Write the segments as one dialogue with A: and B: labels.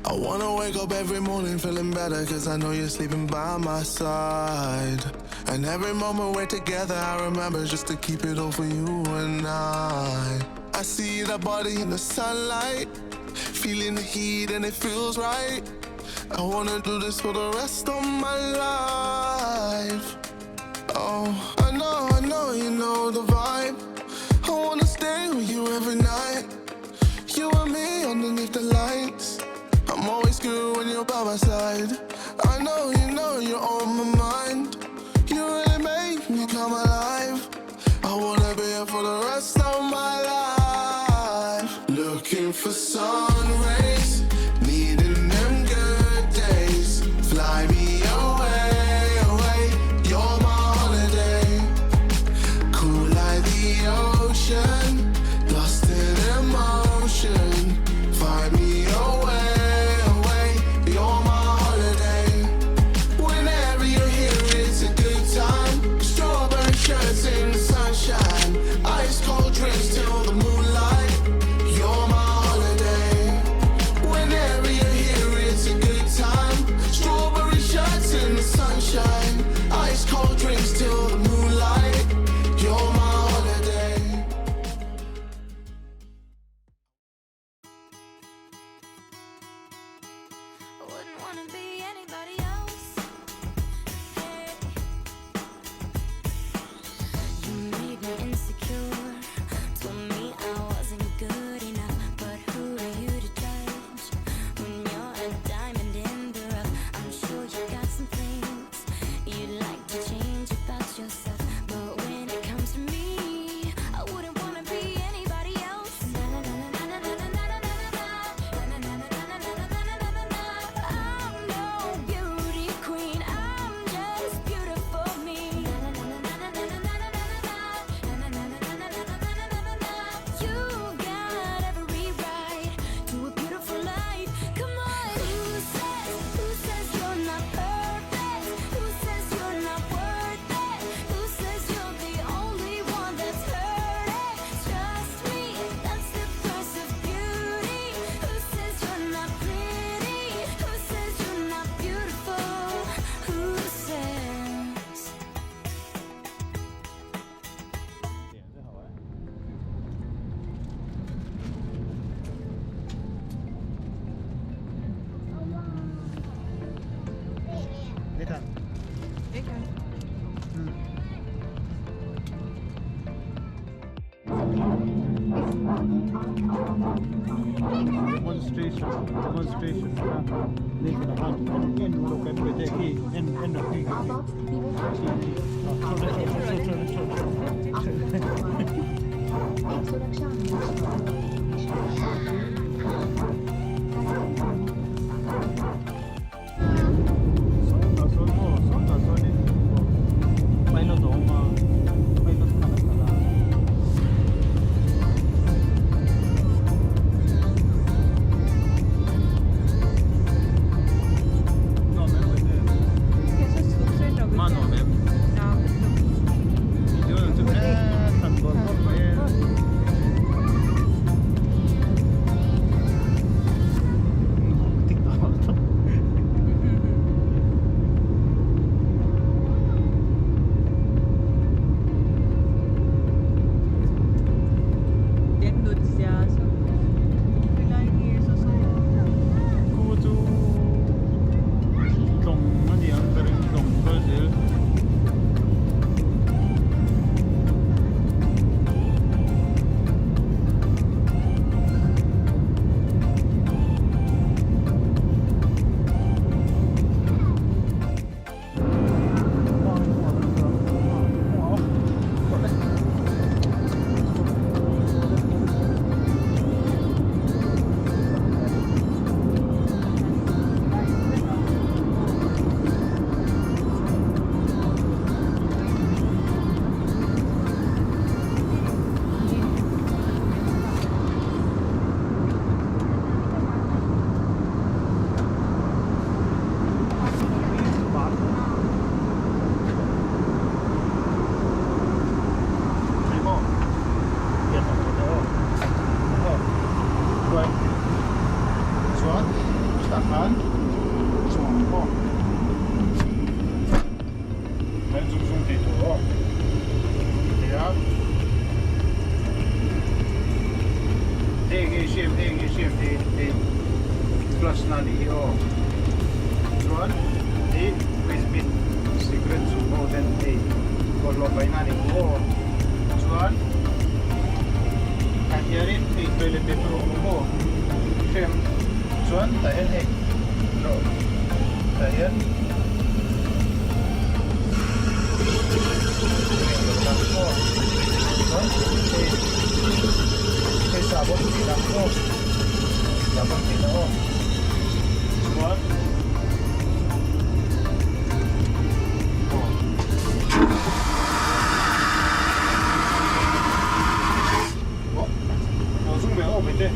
A: I wanna wake up every morning feeling better, cause I know you're sleeping by my side. And every moment we're together, I remember just to keep it all for you and I see that body in the sunlight, feeling the heat and it feels right. I wanna do this for the rest of my life. Oh, I know, you know the vibe. I wanna stay with you every night. You and me underneath the lights. I'm always good when you're by my side. I know, you know, you're on my mind. You really make me come alive. I wanna be here for the rest of my life. Looking for sun rays, needing them good days. Fly me away, away, you're my holiday. Cool like the ocean, lost in emotion. Find me away. Shirts in the sunshine, ice cold drinks till the moonlight. You're my holiday. Whenever you're here, it's a good time. Strawberry shirts in the sunshine, ice cold drinks till the moonlight. You're my holiday.
B: I wouldn't wanna be anybody else. Insecure, told me I wasn't good enough, but who are you to judge? When you're a diamond in the rough, I'm sure you got some things you'd like to change about yourself, but when it comes to me, I wouldn't wanna be anybody else. I'm no beauty queen, I'm just beautiful me. You got every right to a beautiful life. Come on. Who says you're not perfect? Who says you're not worth it? Who says you're the only one that's hurting? Trust me, that's the price of beauty. Who says you're not pretty? Who says you're not beautiful? Who says?
C: Demonstration. लेकिन हाँ इन लोग के बेटे की इन लोग की makan, semua. Dan zoom itu, ya. Tinggi shift di plus nali, oh. Tuan, di Wisbit secret semua dan di kalau nali, oh. Tuan, kanyarin di toilet itu, oh. Film, tuan, tahan no, tahan. Sabon tidak kok, sabon tidak kok. Buat. Oh, langsung belok bete.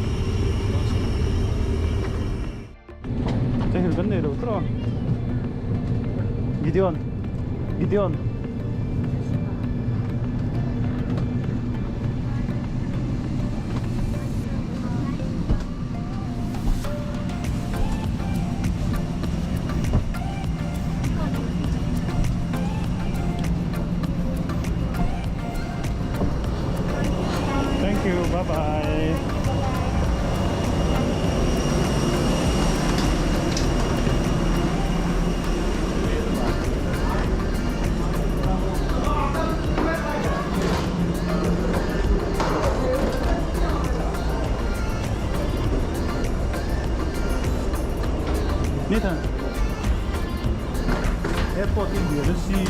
C: Saya kan nih dokter. Gideon. Thank you. Bye-bye. Nathan. Airport in the sea.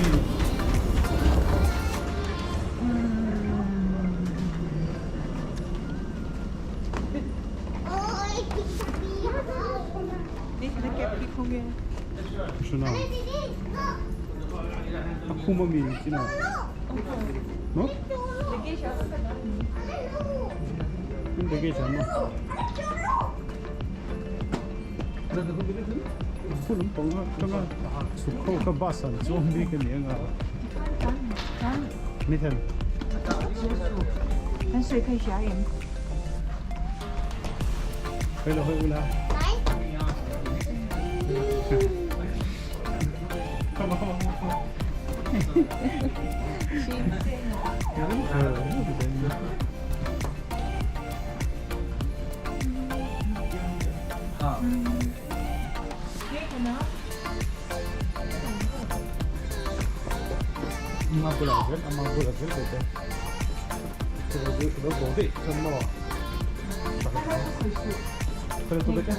C: Şuna. Akuma mi sina. No? Hindi siya mo. Kulong pang nga suko ka basan zombie ka niya nga. Nathan.
D: 但水可以下盐。
C: Kaya ko wala. Ama bulagel bete. Itu bode semua. Pero tú vete.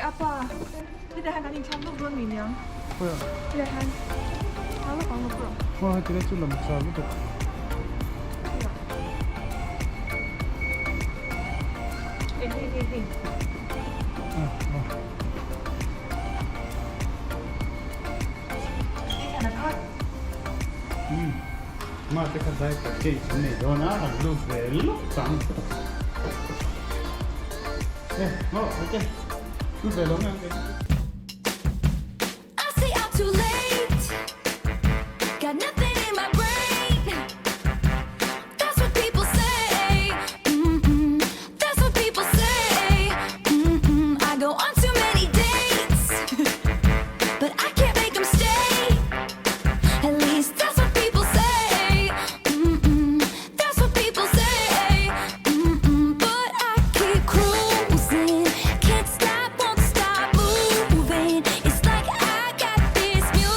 D: 아빠, kita hantarin 참도 그런 미냐?
C: 뭐야?
D: kita han, kalau kamu belum.
C: 와, 그래 좀 남자부터. Ma te kadai perché ne dona lo bello tanto. No, perché? Tu bello anche.
B: I stay out too late. Got nothing in my brain. That's what people say. That's what people say. I go on too many dates, but I can't make them stay. At least that's what people say. That's what people say. But I keep cruising. Can't stop, won't stop moving. It's like I got this music.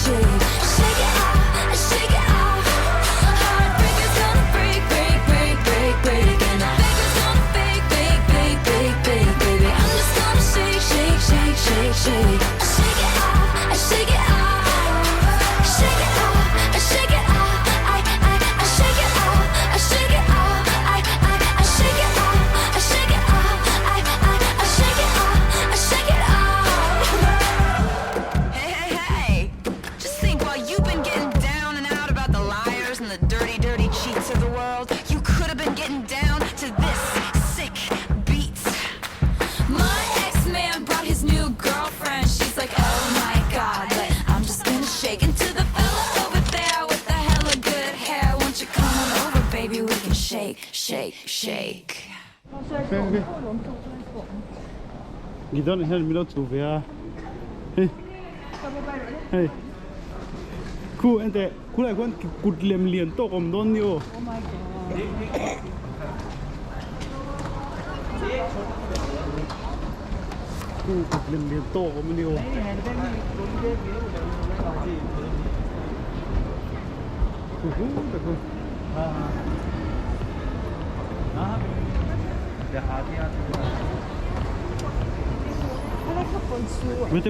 B: shake. Shake it off, shake it off. Heartbreaker's gonna break, break, break, break, break. And the faker's gonna fake, fake, fake, fake, fake, baby. I'm just gonna shake, shake, shake, shake, shake. Shake it off, shake it off. Shake it off, shake it off. I shake it off, shake it off. I shake it off, shake it off. I shake it off, shake it off.
E: Hey, hey, hey! Just think, while you've been getting down and out about the liars and the dirty, dirty cheats of the world, you could have been getting down to this sick beat.
B: My ex-man brought his new girlfriend. She's like, oh my god, but I'm just gonna shake into the fella over there with the hella good hair. Won't you come on over, baby? We can shake, shake, shake.
C: Gidan hen milo tu vea. Hey. Hey. Ku ente ku lai kon kut lem lian to kom don yo. Ku kut lem lian to kom yo. Ta ku.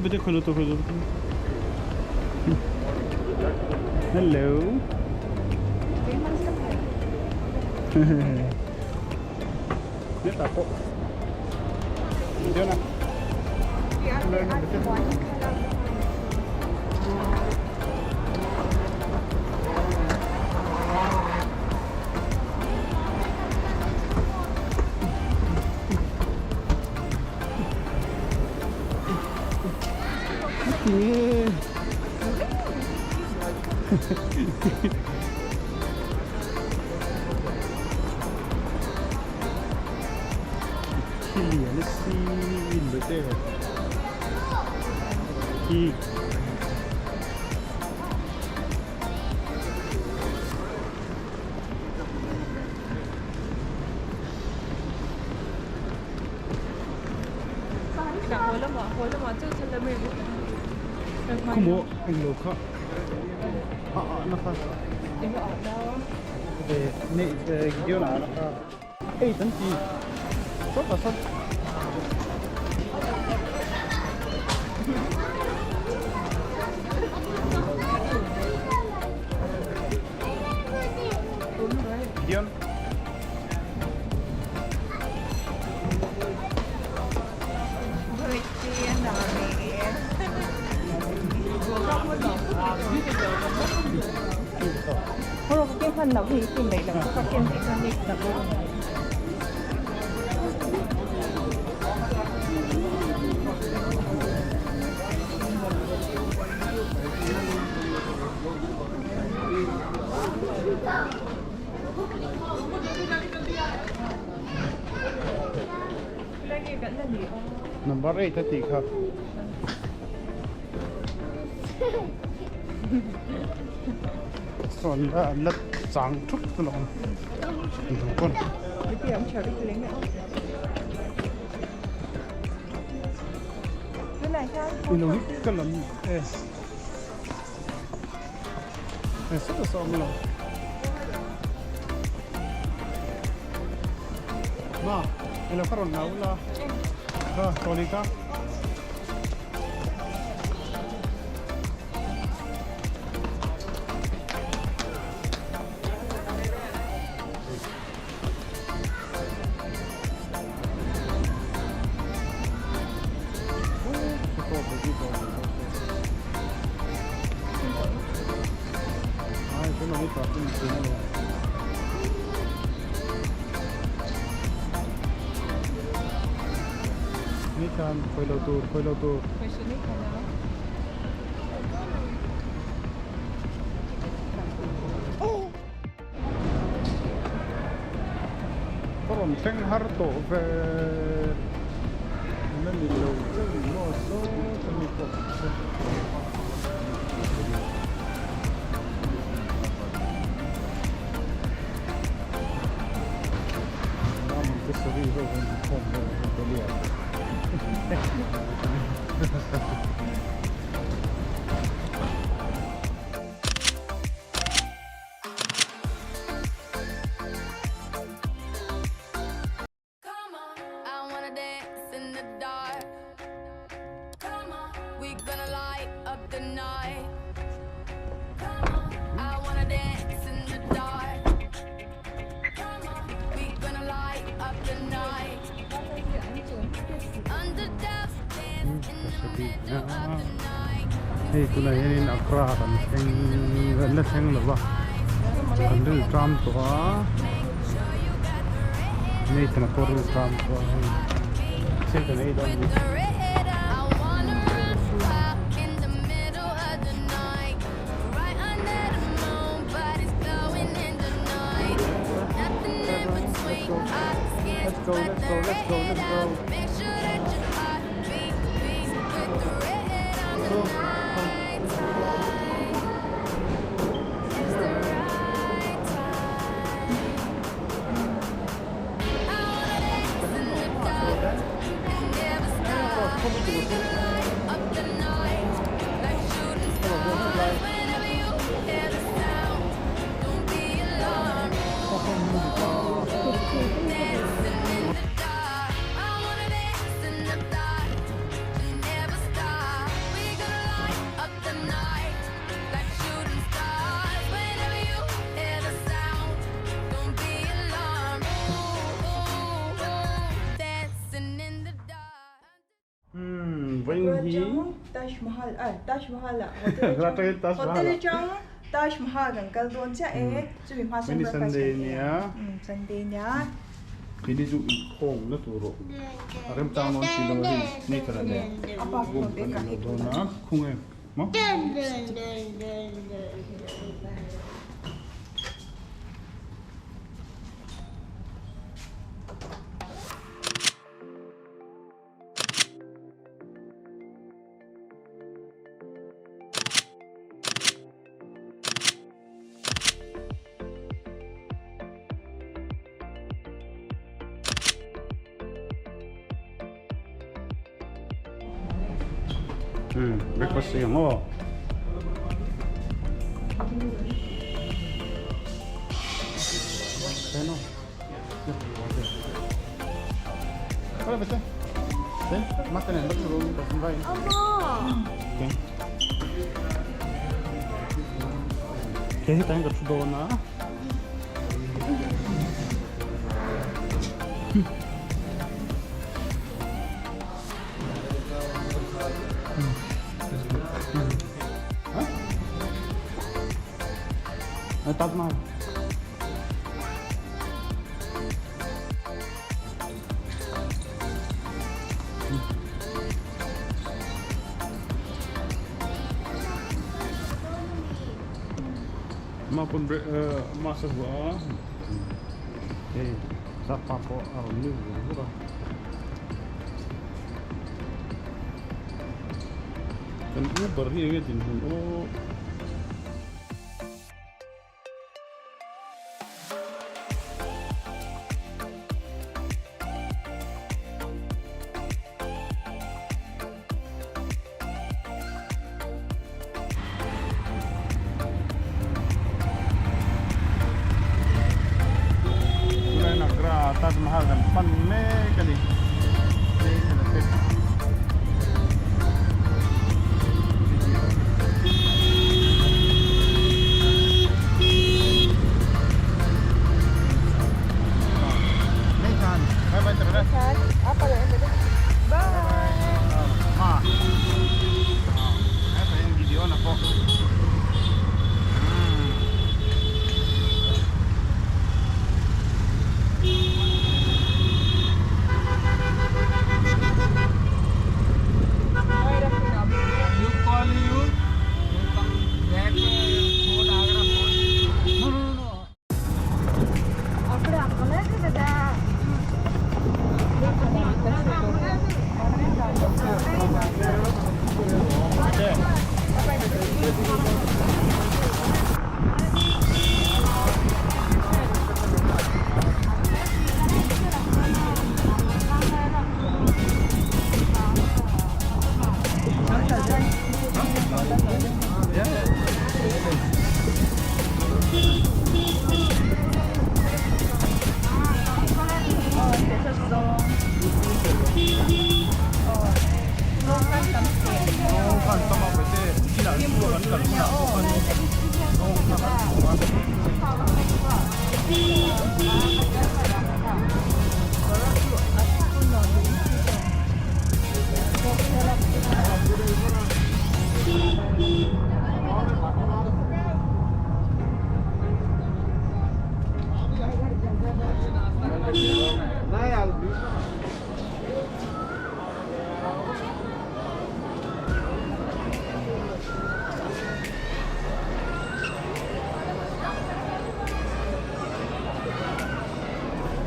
C: Bete kholo to kholo. Hello. Dia tak kok. Dia nak. Yeah. Chili, let's see in the there. He. Kumo ang loka. Naka. Ne gidiyor na naka. Tanti. Çok asal. Gidiyor.
D: Không, cái phần nấu thì tìm đấy là có kiên thị cho mình là đúng.
C: Number 8 tadi kah? Son đã lật sáng trúc từ lòng thủ con.
D: Cái kia ông chờ đi lấy nữa. Cái này sao?
C: Ini cái làm rất là xong rồi. Ma, ini kalau nau lah. Tolika. Ini kan koi lau tu.
D: Phải xử lý cái nào?
C: Korom teng har to ve nên đi lâu chứ nó số cho mình có mình cái số đi rồi mình không có liền Hey, tunai ini Agra kan, yang dah seng lepas. Kan tram tu ini kena koru tram tu. Saya kena itu. Let's go.
B: Make sure that your heart beats with the red on the night side. It's the right time. I wanna dance in the dark and never stop. Light up the night like shooting stars. Whenever you hear the sound, don't be alarmed. Dancing in the dark. I wanna dance in the dark and never stop. We gonna light up the night like shooting stars. Whenever you hear the sound, don't be alarmed. Dancing in the dark.
C: Wing
D: Taj Mahal, Taj Mahal lah.
C: Hotel Taj Mahal.
D: Hotel jang Taj Mahal kan kalau tuan cak tu memang
C: Ini Sunday ni ya.
D: Sunday ni.
C: Ini tu ikong na turo. Aram taon on sila ni kena deh.
D: Apa pun dekat itu.
C: Dona kung mo? Breakfast yang Ano? Hola, bete. Ven, makan yang betul dulu pas sampai. Okay. Kasi tayong katsudo na. Taj Mahal. Maupun masa gua. Siapa kok ini berapa? Kan Uber ini kan oh. Agra Taj Mahal kan panme kali.
D: Apa yang ada? Bye.
C: Ito yung video na po.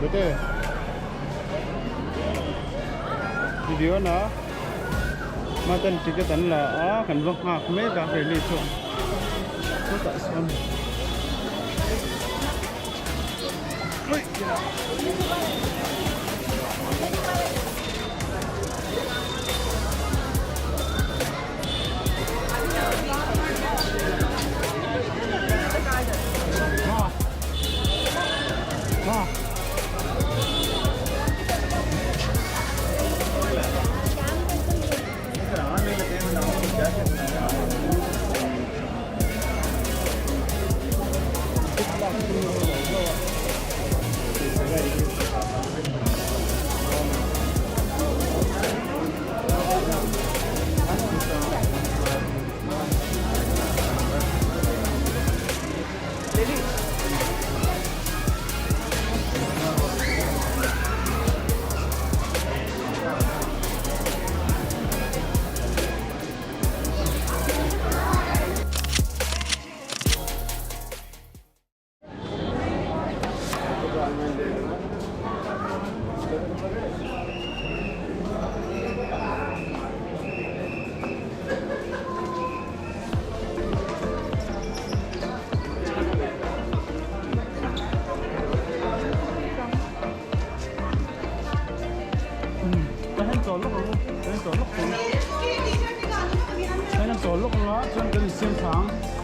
C: Betul. Video na matan tiketan la kan vong ha me da ke li chu ko ta sam oi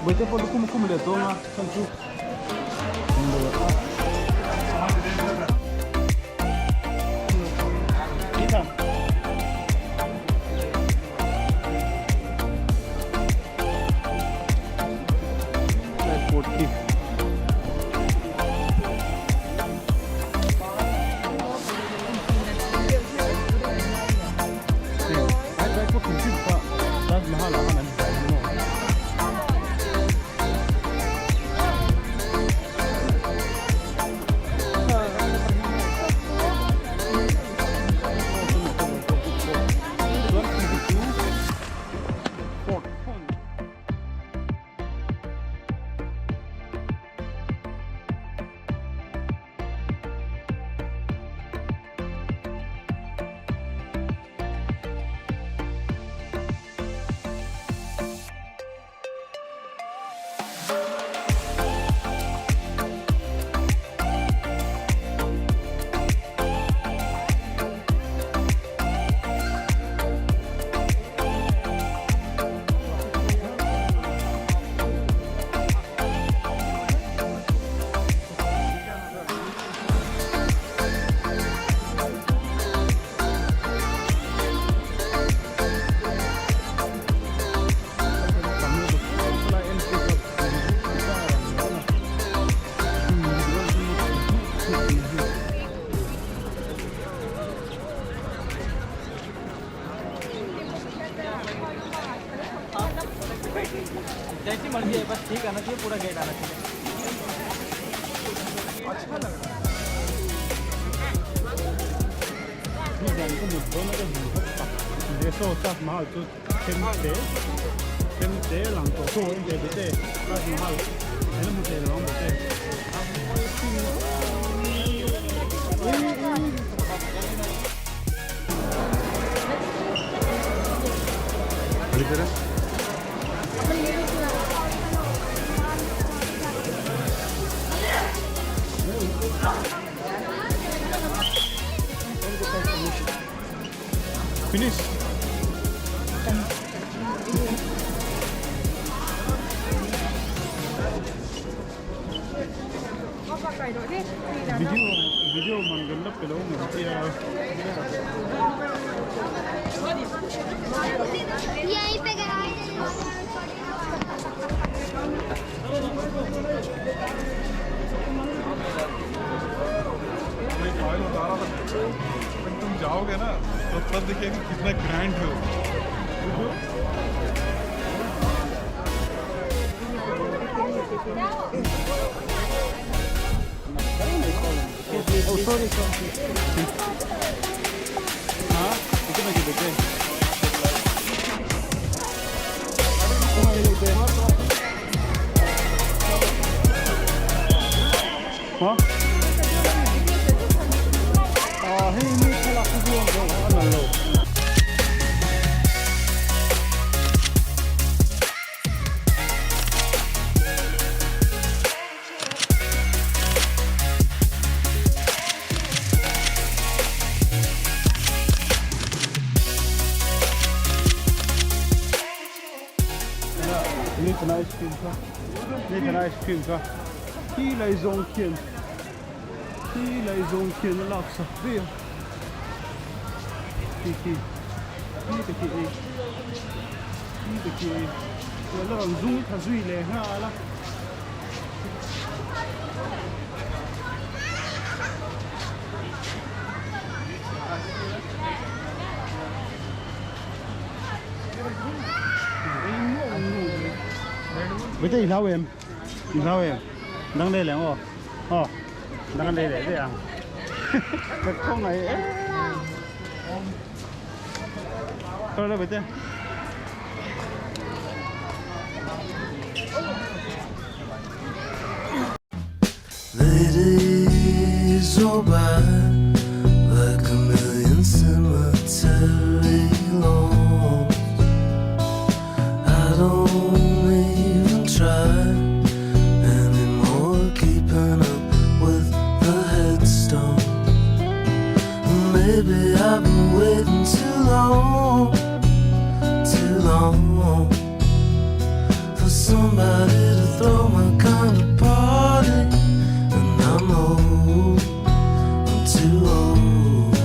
C: Bây giờ tôi không để tôi mà không chú. Đi thẳng. Lại cột kịp. Lại cột kịp pa. Das mahal lah kan. जैसी मर्जी है, बस ठीक आना चाहिए, पूरा gate आना चाहिए। अच्छा लग रहा है। ये तो सब महल तो tempe lang to so inde bete las mahal ele mute lang bete ali kara finish video manggalap kalau ngerti ya
B: यहीं पे गया
F: तुम जाओगे ना तो तब देखिए कितना ग्रैंड है
C: Oh, sorry. Hả? Cái này thì được đây. Hả? Hey, ini kalau aku buang ke mana lo? Ini kena ice cream kah? Ini kena ice cream kah? Hi lai zong kian laksa. Dia. Hi. Kalau orang zoom thazui le ha lah. Bây giờ sao em? Đang đây là ngô. Đang đây để ăn. Cái con này. Thôi đây bây giờ.
G: The days go by like a million cemetery lawns. I don't even try anymore keeping up with the headstone. Maybe I've been waiting too long for somebody to throw my kind of party. And I'm too old.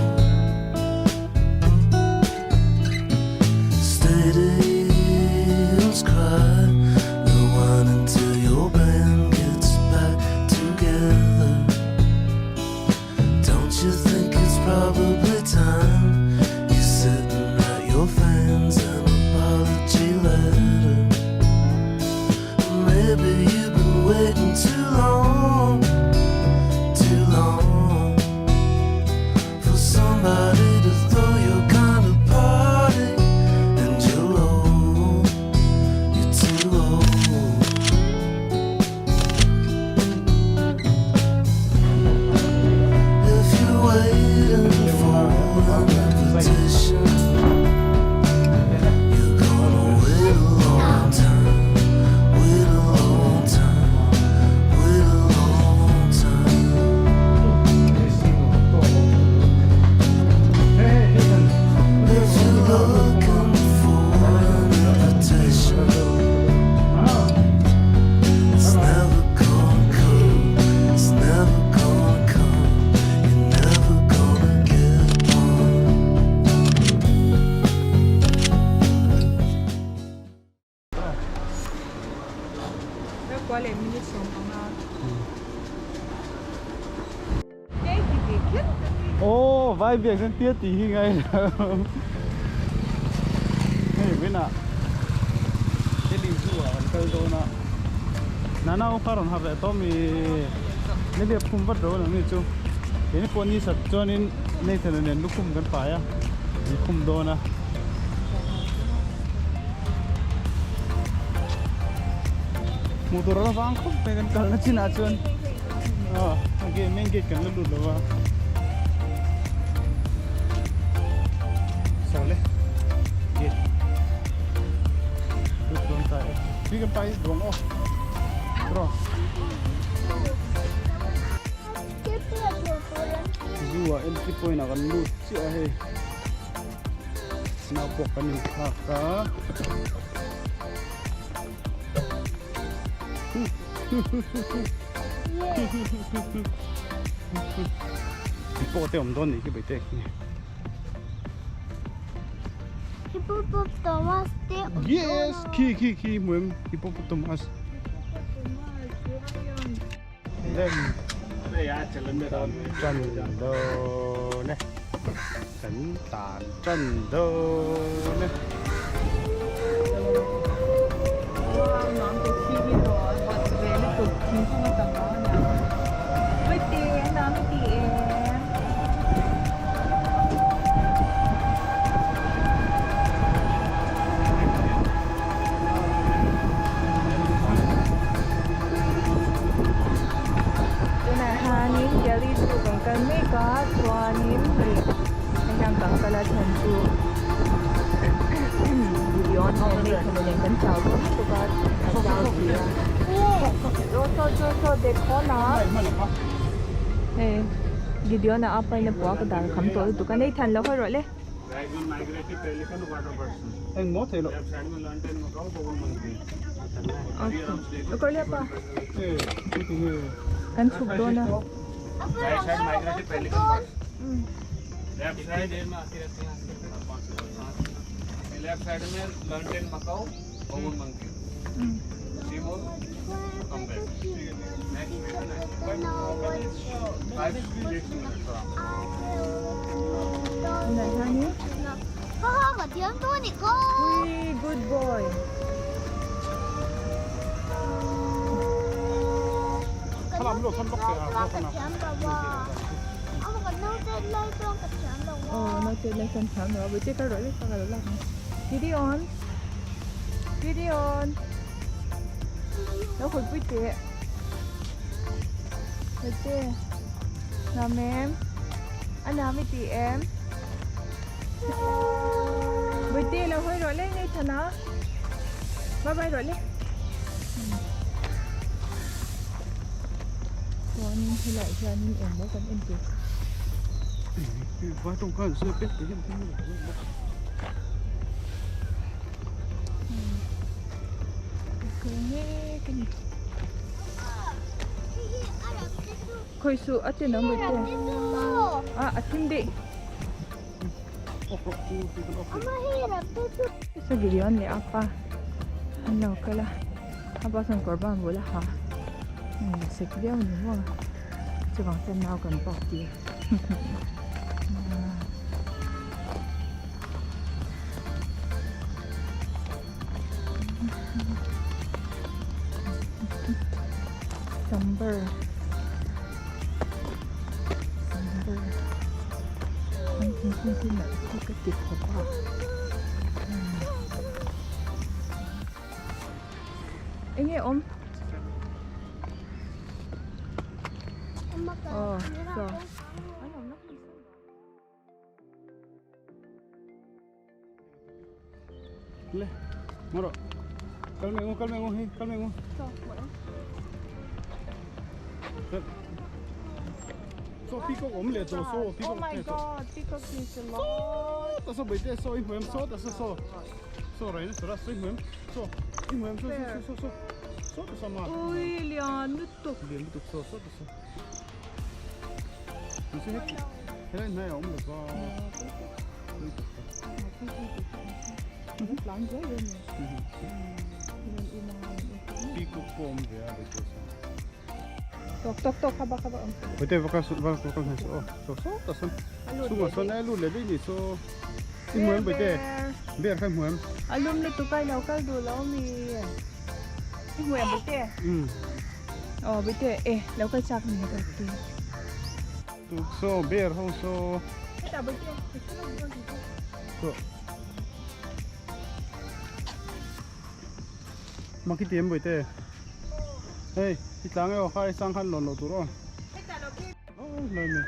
G: Stadiums cry, rewind until your band gets back together. Don't you think it's probably time you're sitting at your fans an apology letter? Maybe you've been waiting too long for somebody to throw your kind of party. And you're old, you're too old. If you're waiting for an invitation, you're gonna wait a long time. Wait a long time. Wait a long time. If you're looking for an invitation, it's never gonna come. It's never gonna come. You're never gonna get one.
D: Rất quá lệ mình đi xuống không nào. Cái gì vậy khiếp?
C: Ồ, vai việc dân tiết tí ngay. Hey, bên nào? Cái đi du à, cái đâu nào? Nana ông phát hợp lại to mi, nên việc phun bắt đầu là mi chú. Cái này con đi sạch cho nên thế nên lúc phun gần phải à, đi phun đâu na. Motor lah bang, kau pengen kalau Cina cuan. Okay, main gate kan lu dulu lah. Soleh, gate. Lu tuan tay. Tiga pai dong oh. Bro. Dua entry point akan lu cia he. Snapok kan ni kakak. Hipopotamus ni cái bể
B: Hippopotamus
C: Yes, ki mượn hippopotamus. Lên đây à, trở lên đây trần đô này, cẩn tàn trần đô này.
D: Nó từ khi đi rồi, bật về nó cực chính không có tầm đó nào. Mới tiền, nó mới tiền. cái là thành su video này mình không nên cần chào đó tụi bạn chào gì à cho để khó nó 네 video na apa ina po ako dahil kam to ito kanay tan lo ko role
F: migratory pelican water person
C: Ang mo tayo.
F: left side में lantern में cow बगल में
D: okay lo pa
C: Eh, ito
D: kan sugdo na
F: right side migratory pelican person left side में आती रहती हैं left side में lantern macaw बगल मंकी सी मोर come back
D: này ha ni
B: Có hơn mà tiếng tôi thì cô.
D: Ui, good boy
C: 사람 로 손 먹게
B: Có cả chém bà bò. Ông còn nấu tên lên con cả chém bà bò.
D: nó chơi lên sân khấu nữa với chiếc cái role sao cái đó Gideon Gideon nó hồi vui tệ Được chưa? Làm em anh làm với chị em Với tê là hơi rồi lên ngay thật nó Bye bye rồi lên Cho anh thì lại cho anh em bố con em kìa
C: Vai trong cái sữa bếp cái gì
D: Ok nghe cái gì Khôi sự ở trên đó mới tê À, ở trên đi
B: Ama hirap dito.
D: Sa video ni apa Ano kala Apa sang korban wala ha Sik dia ni mo Cibang sen nào cần bọc đi Sambar Anh xin lại cái tiệc của bà Anh nghe ôm
B: Ama ka.
D: so
C: Le, moro. Calme ngu, hi, calme ngu. So peacock ôm le so peacock.
D: Oh my god, peacock is a lot
C: Ta so bait so im huem so ta so rain so ra so im huem so im huem so ta sama.
D: Ui, Leon, nutuk
C: Liền một so ta so. Mình sẽ hết. Thế này này ôm được có.
D: Lắm dễ luôn
C: Peacock ôm về à đấy
D: Tok, haba om
C: Bait vaka so ta so. Sungo so na lu le ni so. Im huem bait Bear khai huem.
D: Alum na tukay lau kal do lau mi Huwag bite Oh, bite lau kal sak ni bite
C: Tu so bear ho so.
D: Ito bite
C: So. Makitiam bait Hey, itlang yo khai sang khan lon lo tu ro. Oh, lai me.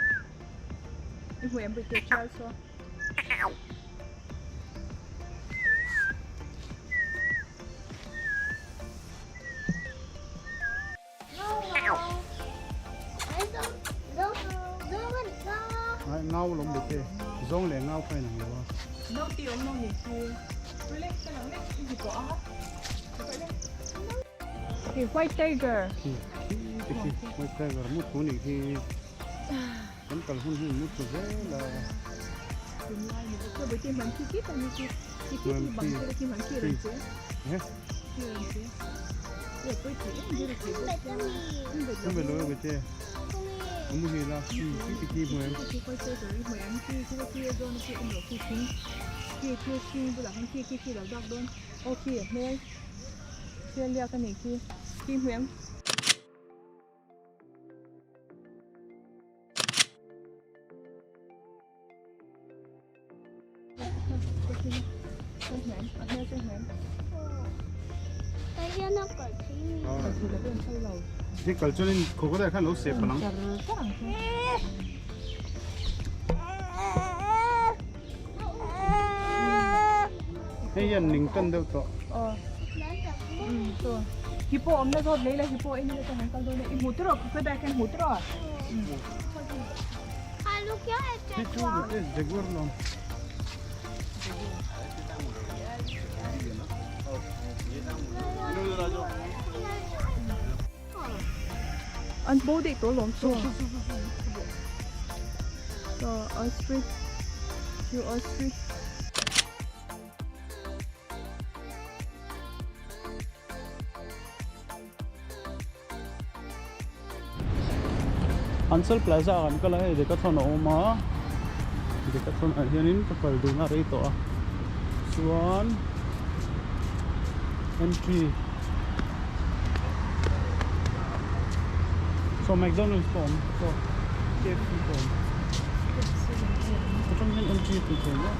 D: Huwag bite chal so
C: Ai ngau lom bait Zong le ngau khai nang lo.
D: No tiyo mo ni si Relax ka lang, next easy ko Okay, white tiger
C: Mai khai gar mut ko ni ki. Kan kal hun mut ko ze la.
D: Ito bite man kikit ani kikit ni bang kira ki man kira se
C: Eh,
D: kira se Ye poi ti ndiri ki
C: kan be lo bait Mu hi la ki huem.
D: ki poi se doi mo an ki don ki ino ki king bu la han ki la dak don okay me se lia ka ni ki huem
B: Kaya na ka.
C: Cái cầu cho nên cô có thể khá lỗ xếp lắm. Hay dân mình cân đâu to.
D: 또 기포 없나서 내일 기포 있는 거 잠깐 전에 못 들어 그 밖에 못 들어.
C: Cái chú được cái jaguar luôn.
D: 안 보디 또 롬소. 어스프리. 유 어스프리.
C: Ansel Plaza kan kala hai dekat sana oma. Dekat sana hianin kapal duna rito ah. Swan entry. So McDonald's phone. So KFC phone. Ito yung entry dito no.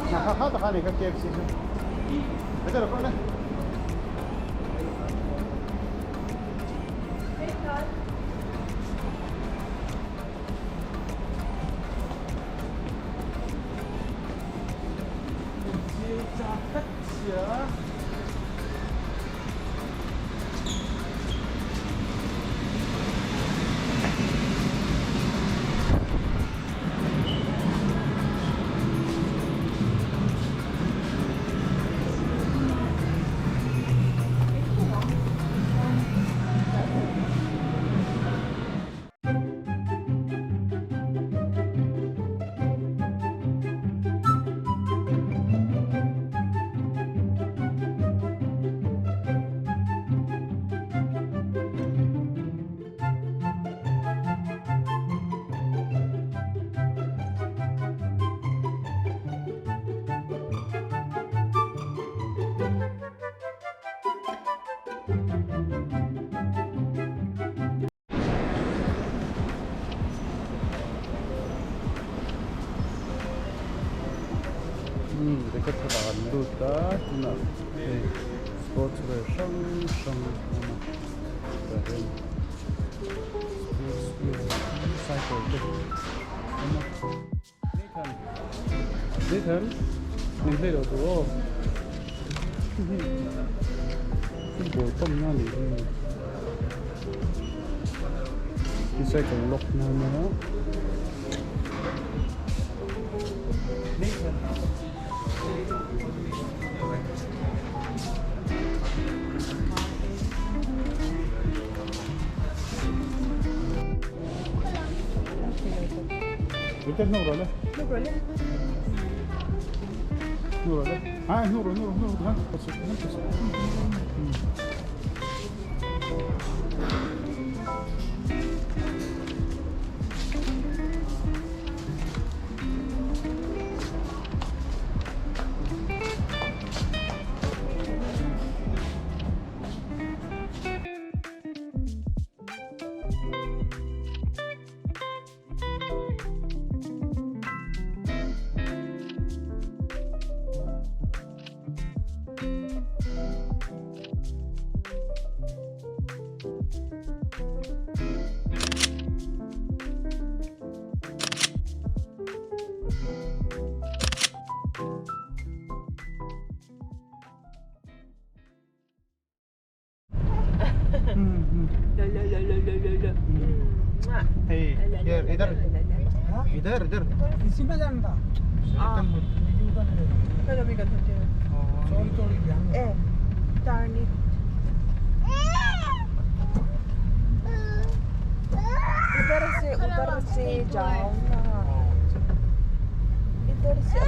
C: Nakakata ka ni ka KFC. Ito ra ko na. dekat sekarang duta tuna sportswear shang keren sportswear cycle Nathan mình thấy được rồi cái bộ tôm nó thì cái cycle lock nào nữa Nathan Ito nuro le.
D: Nuro le.
C: Nuro le. Ah, nuro. Ha, pasok. Hey, here, इधर
H: इसी में जानता
D: 그래서 우리가 더
H: चोरी
D: 예. darn it. उधर से जाओ ना इधर से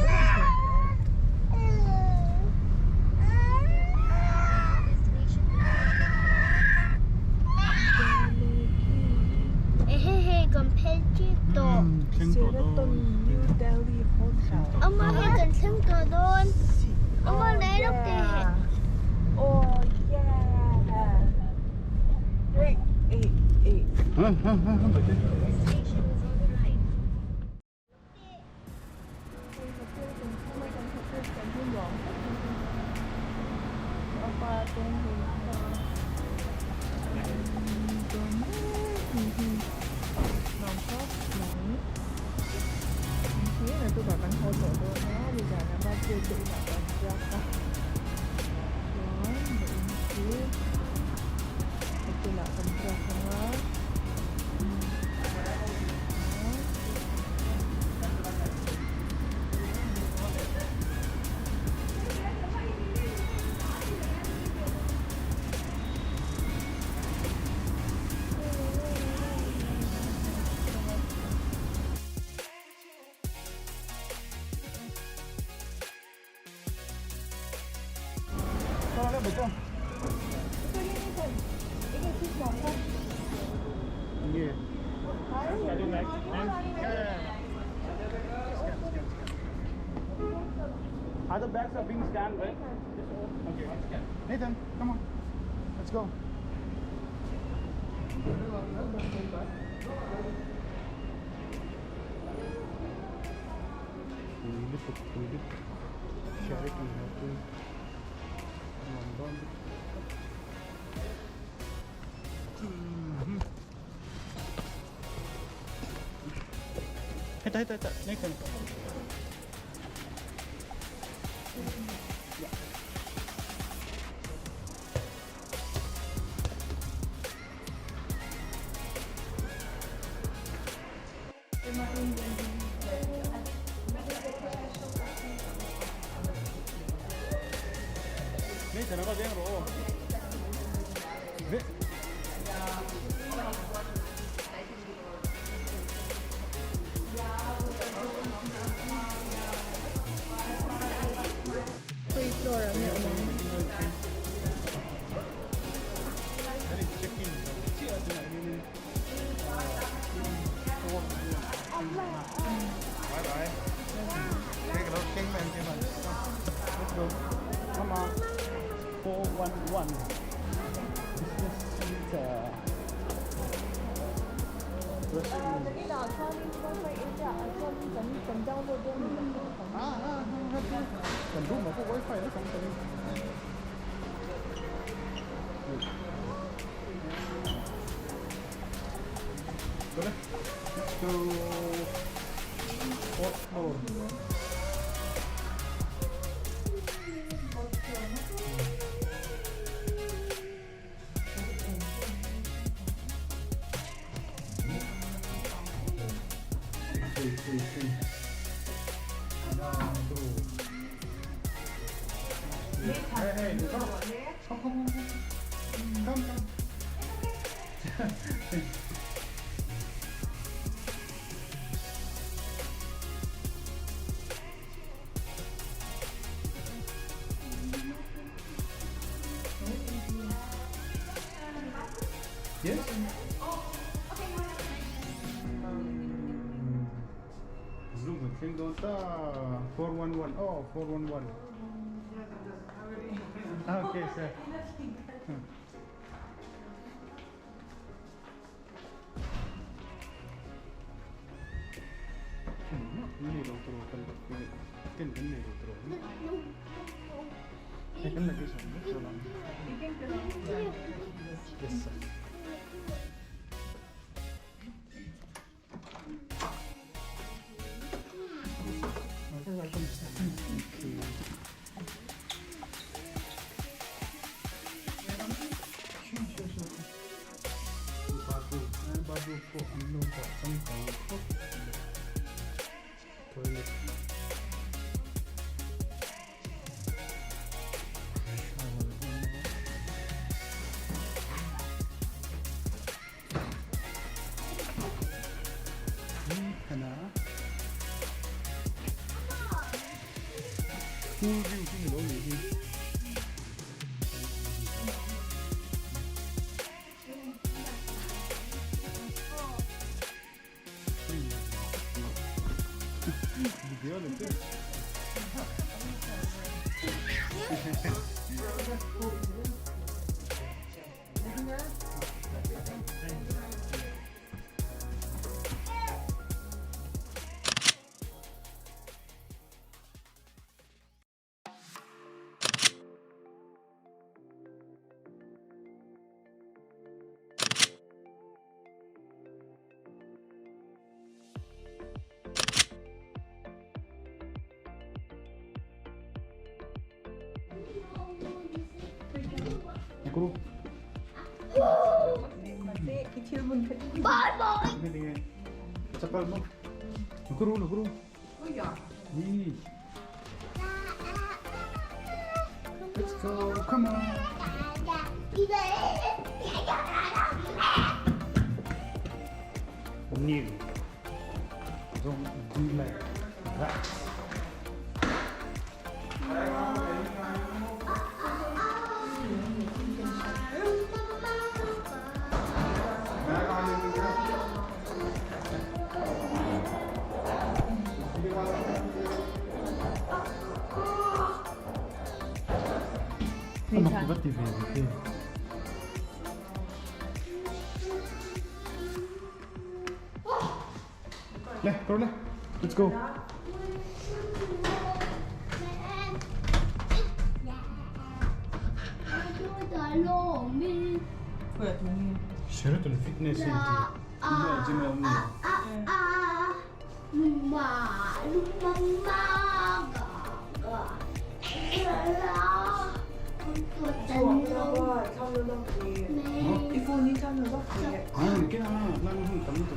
B: 해건 펠지도
D: 세레톤 뉴델리 호텔
B: 엄마 해건 생도돈 엄마 나 이렇게 해
D: 오 예. 에이. foto doon ha. Di sana ba pwede inabadya ka. Yan, mainti. Ito na kontra ko nga.
C: Soalnya betul.
D: Ito yun ito. Ikaw sis mo ka.
C: Iya.
D: Ay,
C: Other bags are being scanned, right? Okay. Nathan, come on. Let's go. Share it and have to London. Hita, Nathan. Nathan, apa dia bro?
D: free floor ang yan.
C: Bye bye. Take a look, king man, king man. Let's go. Come on. 411. Business Center.
D: Lagi na,穿wifi area,穿download doon nila.
C: Cần đúng mà có wifi nó không cần. Go there. Let's go. Fourth floor. Hey, come. Come. Yes? Zoom, thing don't 411. Oh, 411. Okay, sir. Ini dokter kan ini dokter. Kan lagi sama salam. Yes, sir. Baru kok belum kok sampai kok toilet. Kana pool view sini loh ini. Video nanti. Nukuru.
D: Masih kecil pun tadi.
C: Ini cakal mo. Nukuru.
D: Oh ya.
C: Ih. Let's go. Come on. New. Don't do like that. Kamu buat TV, okay. Leh, turun leh. Let's go. Sheraton Fitness Center. Ini aja mau.
D: iPhone ni kan ba?
C: Ah, kaya lang kami to.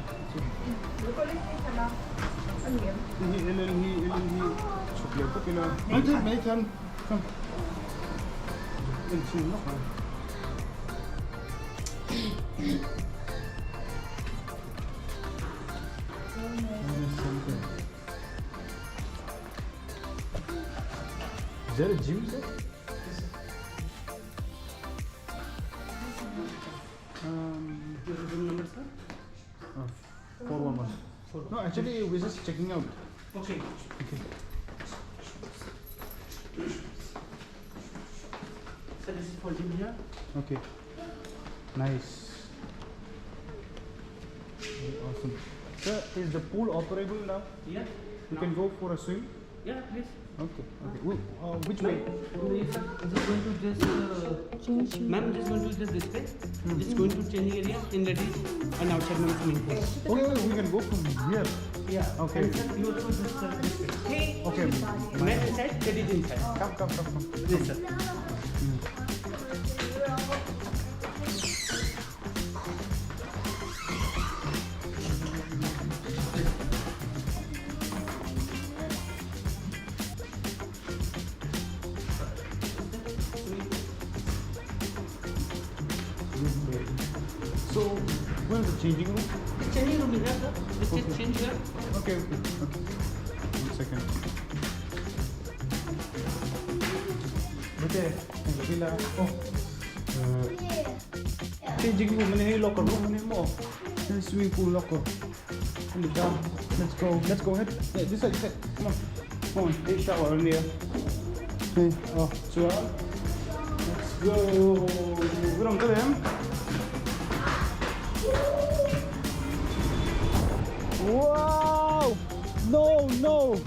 D: Lupa rin sana. Ano yan?
C: Ini chocolate ko pila. Aja, may kan. Come. Ini look. Is that a gym set? Your room number, sir? 411. No, actually, we're just checking out.
F: Okay.
C: Okay.
F: So this is for gym here.
C: Okay. Nice. Very awesome. Sir, is the pool operable now?
F: Yeah.
C: You can go for a swim?
F: Yeah, please.
C: Okay. Which way?
F: Just going to just, ma'am, just going to just this way. Just going to changing area in ladies and outside ma'am swimming pool.
C: Okay, we can go from here.
F: Yeah.
C: Okay.
F: And sir, you also just this way.
C: Okay.
F: Men inside, ladies inside.
C: Come.
F: Yes, sir.
C: So, where is the changing room?
F: The changing room is here, sir. Just change here.
C: Okay. 1 second. Okay. Bila. Oh. Changing room. Mana locker room? Mana mo? Swimming pool locker. Down. Let's go ahead. Yeah, this side. Come on. Take shower in there. Okay. Oh, so let's go. We're on them. Wow! No!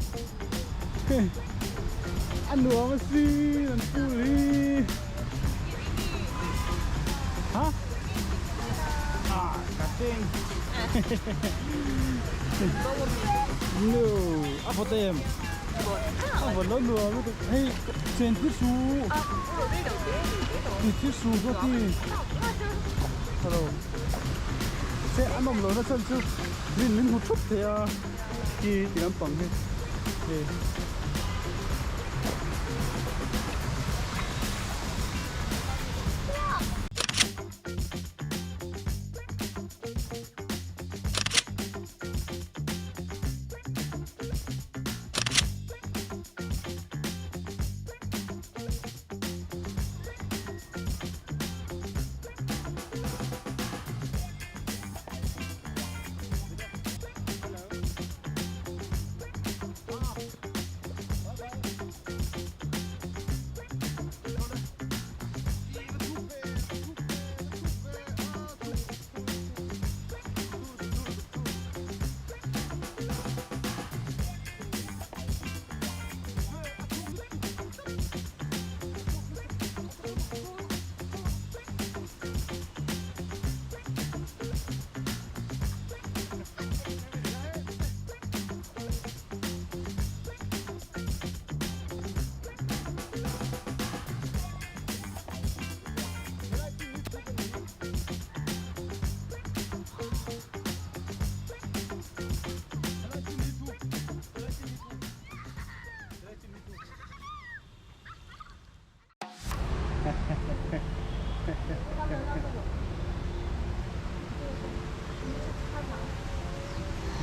C: Ano ang masin? Ang tuli! Ha? Kating! No! Apa tem? Apa lo no? Hey, senti su! Senti su koti! Hello! Sẽ ăn nồng lớn nó chân chứ mình hút chút thì thì làm bằng thế.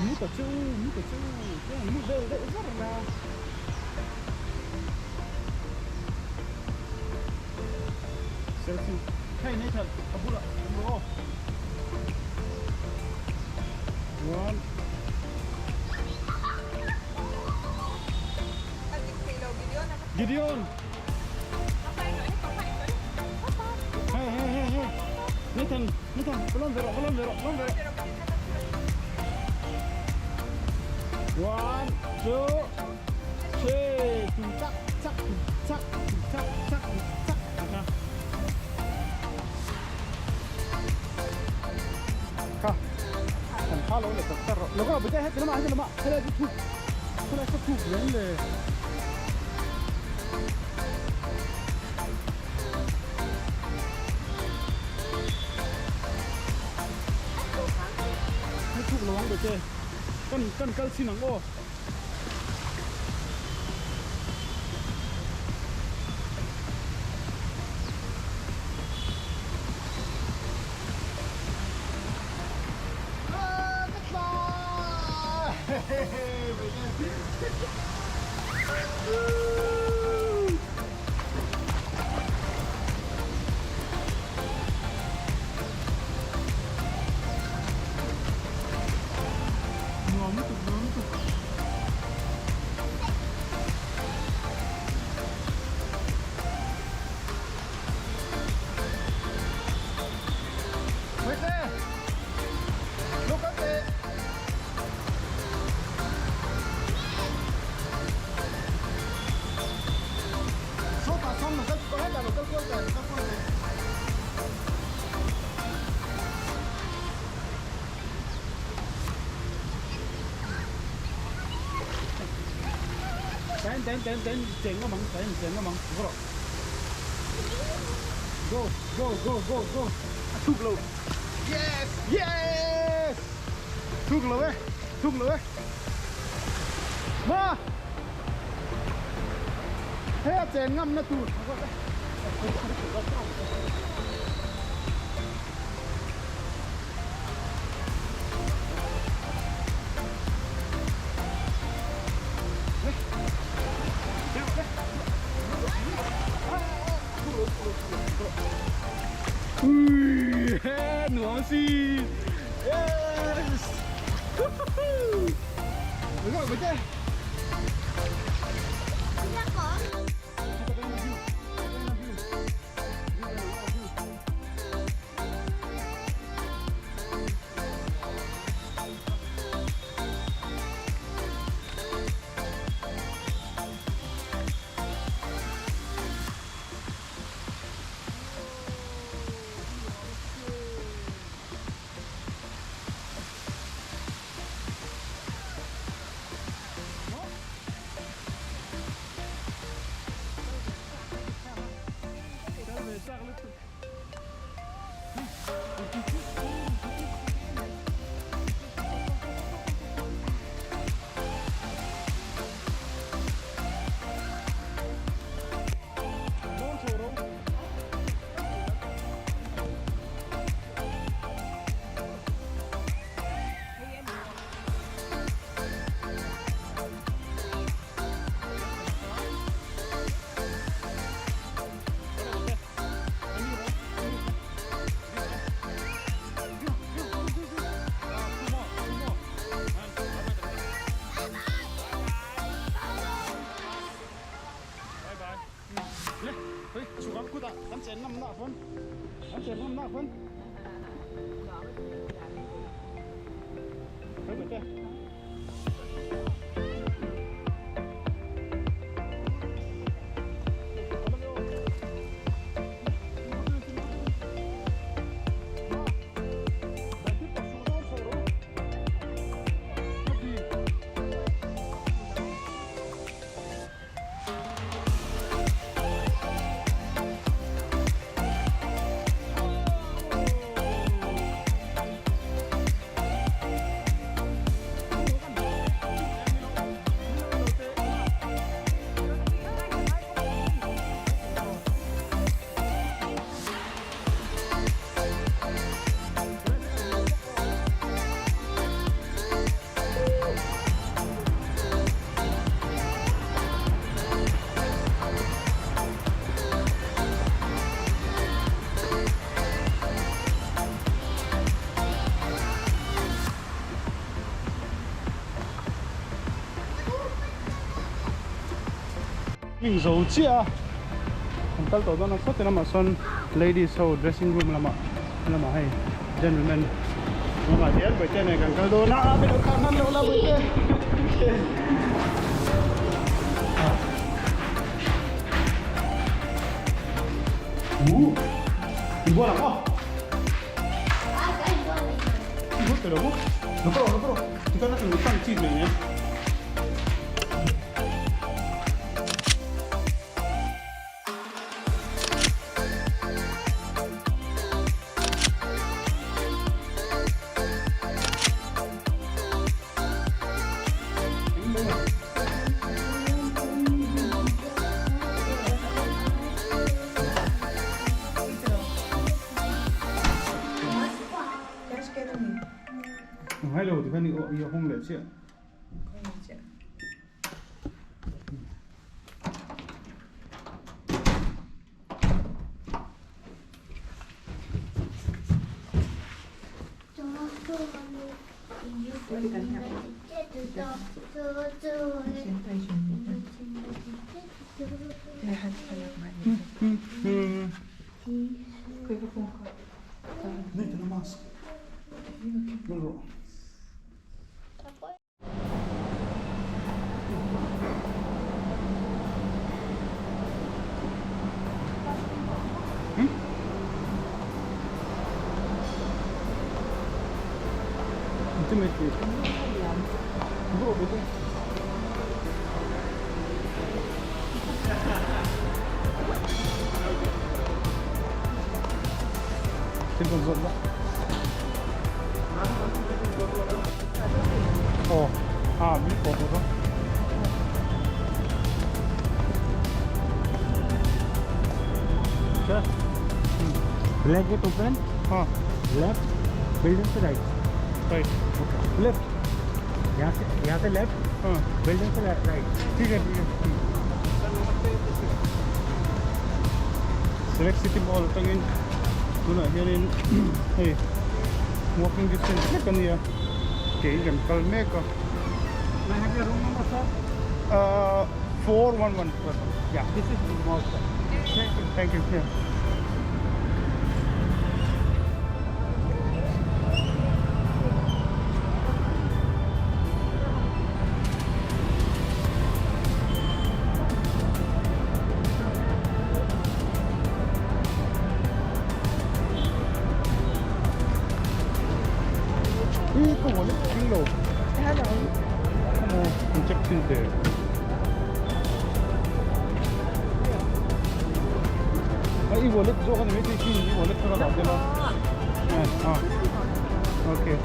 C: Muita tchu, muda zarra. Selfie. Hey Nathan, abula, abula. One. Gideon. Hey. Nathan, belum vero. One, two, three. Cak. Kah. Kan kalau le tak ro. Lo ko bete het lama. Hele tu. Kena ko tu le. Hết thuốc lóng được chưa? Cân calci nắng ô. Đến chèn nó mặn, go. Thuốc lầu. Yes. Thuốc lầu ấy. Ma. Thế chèn ngâm nó tụt. Nữa gì? Yes. Đúng rồi, chứ. chén nằm nọ phân, ăn chén nằm nọ phân. Thấy được chưa? mình giấu chia anh ta tổ nó sốt thì nó mà son ladies show dressing room là mà hay gentlemen nó mà điên bởi trên này càng cao đô nó bên đâu khăn đâu là bởi trên 이거 하라고? 이거 때려고? 너꺼 이거 나한테 못하는 치즈네 Hello, thì cái này yêu không lệ chứ? 네, 들어맞어. 이걸로. 응? 이쯤에 있지. 물어보고. 생선 썰라? 밀버거도? Sure.
F: Black gate open. Left. Building से right.
C: Right.
F: Okay. Left. यहाँ से left. Building से right.
C: ठीक है Select City Mall tangin tuna hianin hey walking distance le kan ya ke gam kalme ka
F: May I have your room number, sir?
C: 411
F: Yeah, this is the mall, sir.
C: thank you yeah. 이거 원래 킬로
D: Hello.
C: 인적인데 이 원래 저거는 왜 대신 이 원래 들어가 안 되나? 네, 오케이.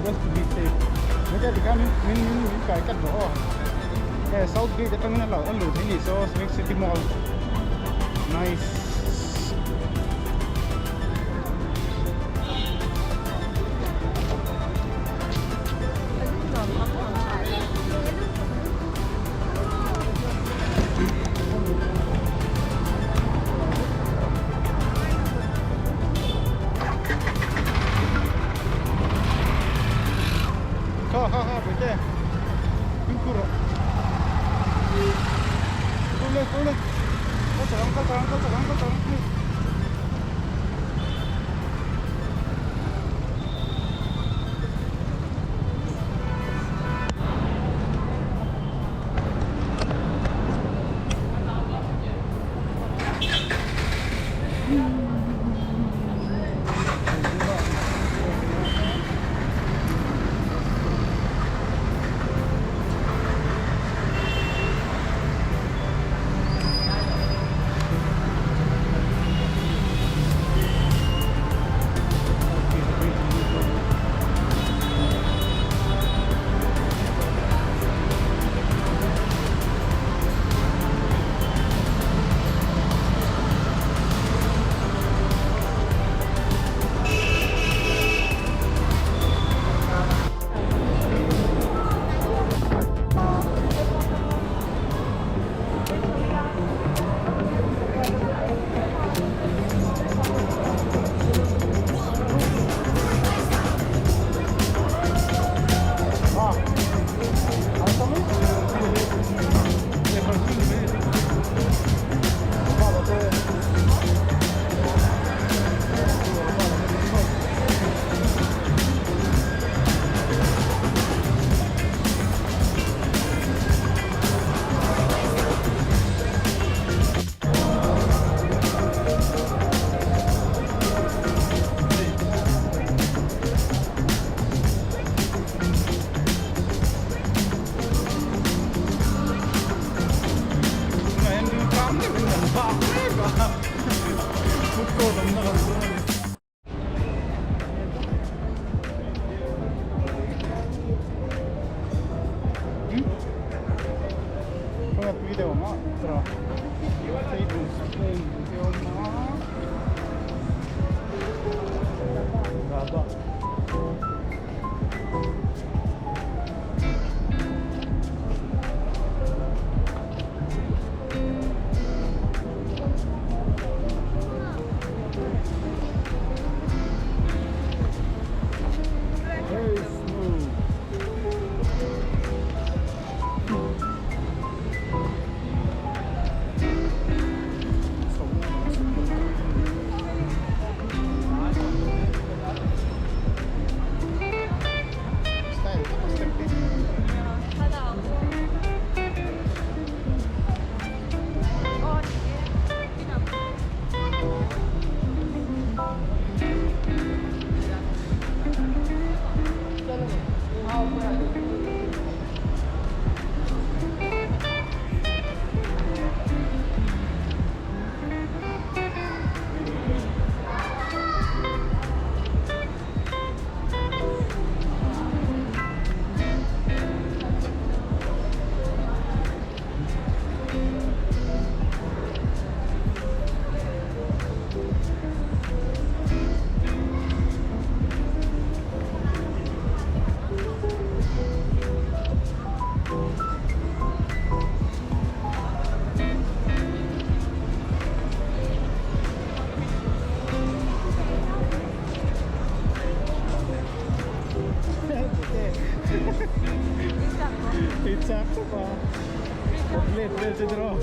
C: Just to be safe. Bây giờ thì các mình cái cách đó. Cái South Gate cái trong nó là ở lối thế này so Select City Mall. Nice. 하하 볼때 핑크로 쏠래 가자 video mo, tra. Video mo. Baba. Very smooth. Eksakto pa. Komplit, let's draw.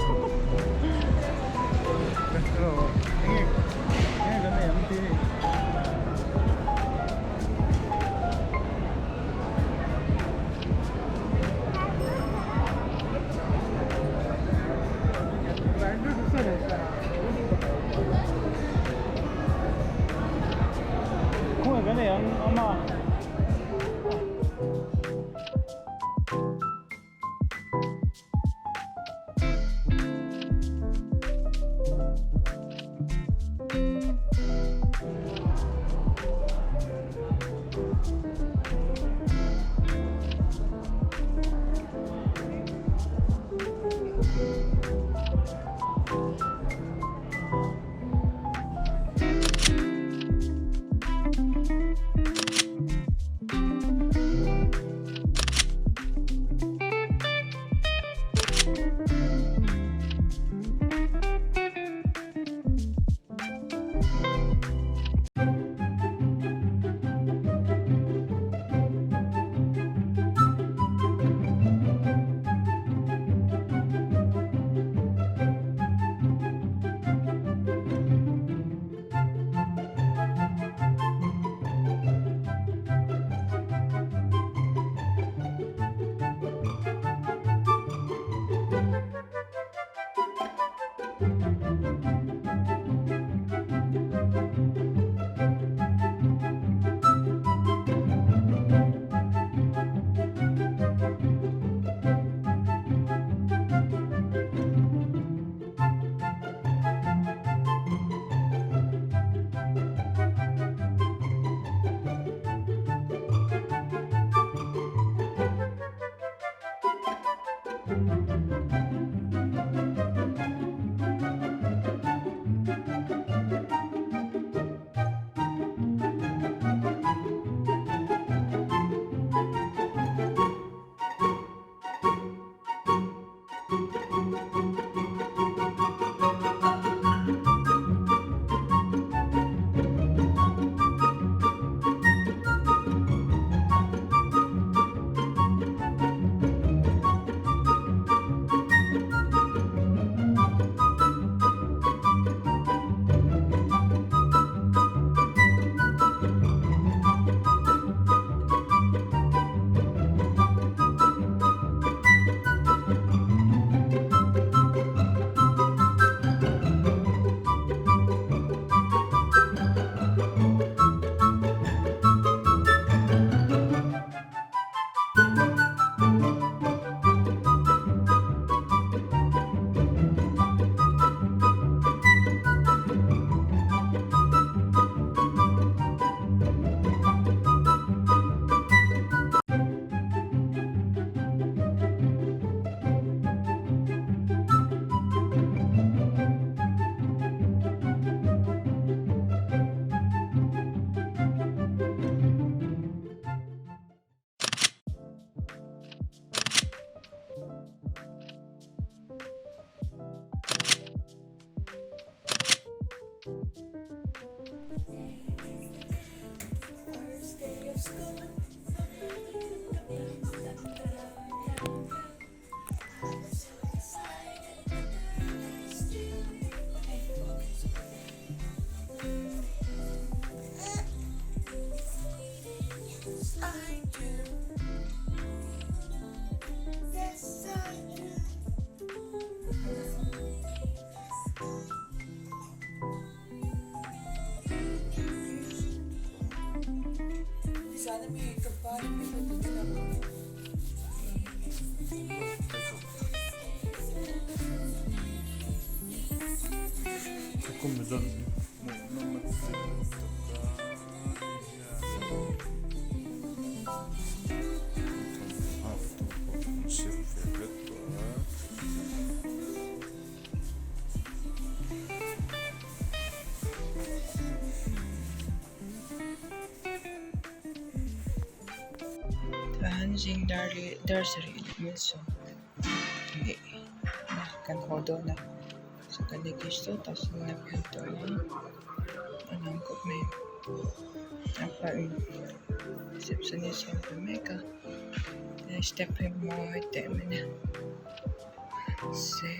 C: Let's draw. Ini ganda yan, tini. Kung ganda yan, ama.
H: Sana may kapalit may pagdating ako.
C: Come on.
H: Hanjing Darsari Milso. Okay. Kan hodo na. Sa kaligisto, tapos nagpinto yun. Anong ko may apa rin. Isip sa niya siyempre meka. Step him mo ite mo na. Se.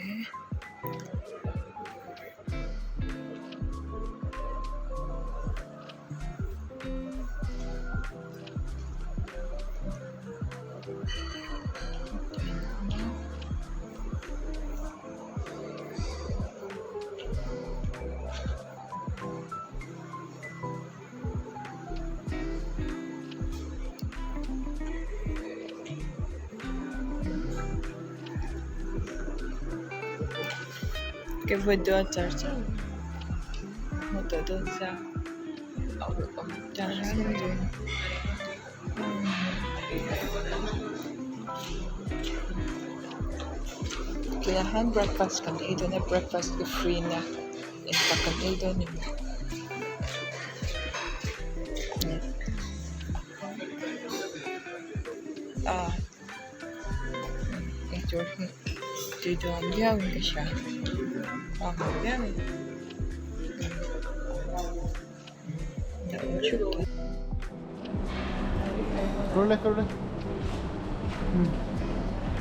H: Che vuoi due terza? Molto dozza. Kailangan breakfast kan ito na breakfast ko free na. Ito kan ito ni mo. Ito ang biyawin ka siya. Biyawin.
C: Correct.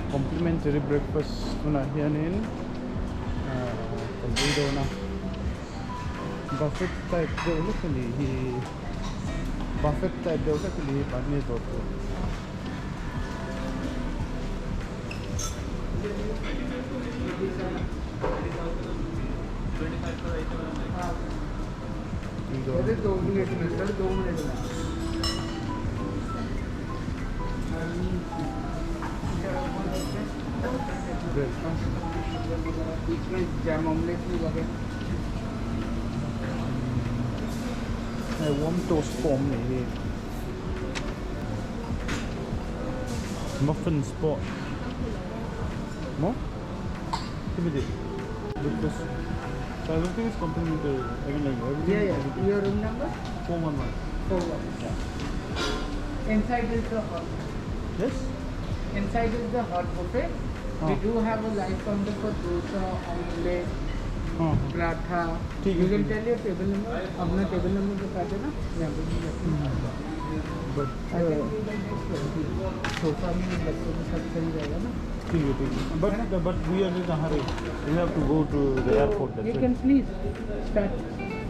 C: Complimentary breakfast tuna hiyanin. Kalbido na. Buffet type daw ulit buffet type daw sa kili pani to.
H: अरे 2 minute में sir 2 minute में इसमें jam omelette भी वगैरह
C: warm toast form ni muffin spot mo? Give it breakfast. So everything is complimentary. Everything.
H: Yeah. Your room number?
C: 411.
H: 4
C: Yeah.
H: Inside is the hot.
C: Yes?
H: Inside is the hot buffet. We do have a live counter for dosa, omelette, paratha.
C: ठीक
H: You
C: है,
H: can
C: ठीक है.
H: tell your table number. अपना table number बता देना. यहाँ पे भी रखना.
C: But
H: सोफा में बच्चों के साथ सही रहेगा ना.
C: ठीक है. But we are in a hurry. We have to go to the airport. That's
H: You
C: it.
H: can please start.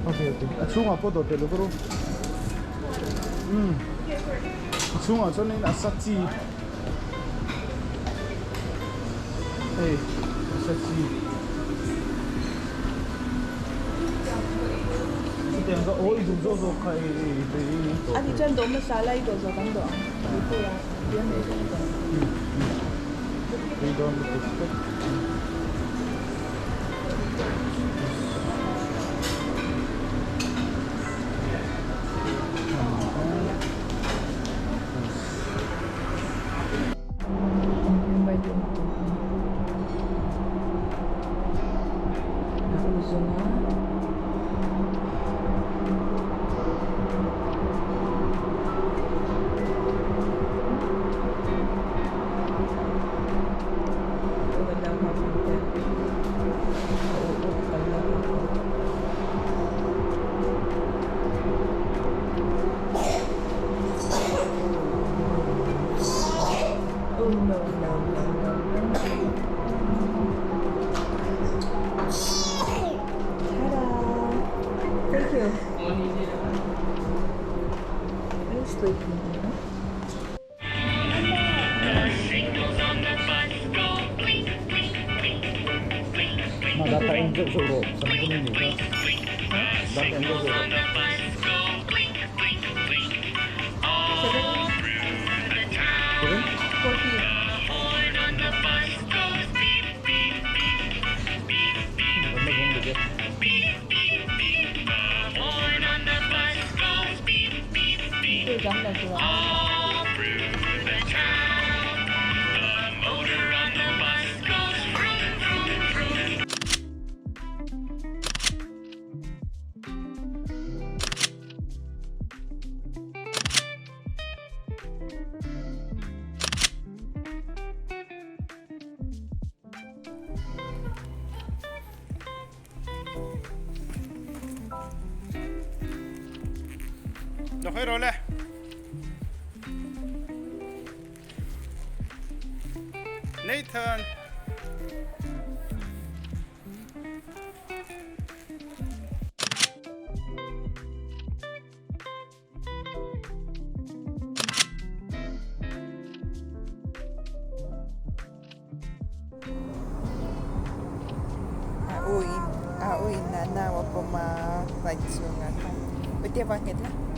C: Okay. Sunga po to telo pero. Sunga so ni asatsi. Hey, asatsi. Ito yung oh izuzo kay ito.
D: 아니 전 너무 살라이더서 간다. 이거야.
C: We don't expect.
D: Thank you. Are you sleeping?
C: Đâu hết rồi nè. Nathan.
H: Ui, nana wapa ma Betul paket lah.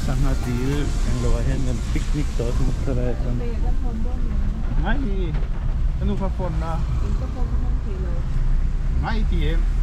C: Sangat deal yang lawahan ng picnic to sementara kan. Mai, ano pa phone na? Mai ATM.